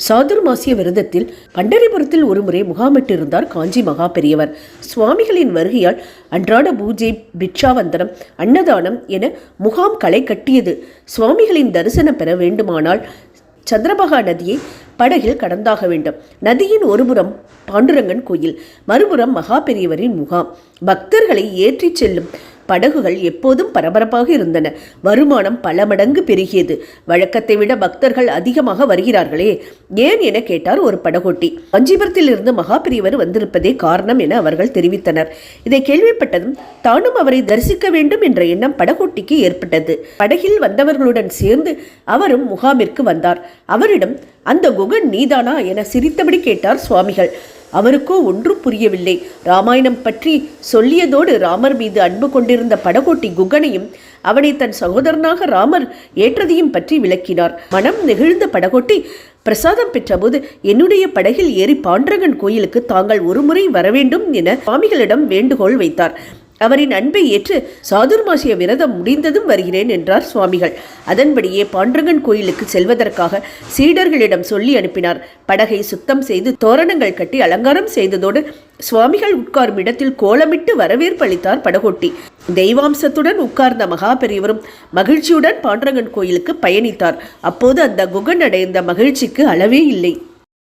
சாதுர்மாசிய விரதத்தில் பண்டரிபுரத்தில் ஒருமுறை முகாமிட்டிருந்தார் காஞ்சி மகா பெரியவர். சுவாமிகளின் வருகையால் அன்றாட பூஜை, பிட்சாவந்தனம், அன்னதானம் என முகாம் களை கட்டியது. சுவாமிகளின் தரிசனம் பெற வேண்டுமானால் சந்திரபகா நதியை படகில் கடந்தாக வேண்டும். நதியின் ஒருபுறம் பாண்டுரங்கன் கோயில், மறுபுறம் மகா பெரியவரின் முகாம். பக்தர்களை ஏற்றிச் செல்லும் படகுகள் எப்போதும் பரபரப்பாக இருந்தன. வருமானம் பல மடங்கு பெருகியது. வழக்கத்தை விட பக்தர்கள் அதிகமாக வருகிறார்களே, ஏன் என கேட்டார் ஒரு படகோட்டி. காஞ்சிபுரத்தில் இருந்து மகா பெரியவர் வந்திருப்பதே காரணம் என அவர்கள் தெரிவித்தனர். இதை கேள்விப்பட்டதும் தானும் அவரை தரிசிக்க வேண்டும் என்ற எண்ணம் படகோட்டிக்கு ஏற்பட்டது. படகில் வந்தவர்களுடன் சேர்ந்து அவரும் முகாமிற்கு வந்தார். அவரிடம் அந்த குகன் நீதானா என சிரித்தபடி கேட்டார் சுவாமிகள். அவருக்கோ ஒன்றும் புரியவில்லை. ராமாயணம் பற்றி சொல்லியதோடு ராமர் மீது அன்பு கொண்டிருந்த படகோட்டி குகனையும் அவனை தன் சகோதரனாக ராமர் ஏற்றதையும் பற்றி விளக்கினார். மனம் நெகிழ்ந்த படகோட்டி பிரசாதம் பெற்றபோது என்னுடைய படகில் ஏறி பாண்டுரங்கன் கோயிலுக்கு தாங்கள் ஒருமுறை வரவேண்டும் என சுவாமிகளிடம் வேண்டுகோள் வைத்தார். அவரின் அன்பை ஏற்று சாதுர்மாசிய விரதம் முடிந்ததும் வருகிறேன் என்றார் சுவாமிகள். அதன்படியே பாண்டுரங்கன் கோயிலுக்கு செல்வதற்காக சீடர்களிடம் சொல்லி அனுப்பினார். படகை சுத்தம் செய்து தோரணங்கள் கட்டி அலங்காரம் செய்ததோடு சுவாமிகள் உட்காரும் இடத்தில் கோலமிட்டு வரவேற்பு அளித்தார் படகோட்டி. தெய்வாம்சத்துடன் உட்கார்ந்த மகா பெரியவரும் மகிழ்ச்சியுடன் பாண்டுரங்கன் கோயிலுக்கு பயணித்தார். அப்போது அந்த குகன் அடைந்த மகிழ்ச்சிக்கு அளவே இல்லை.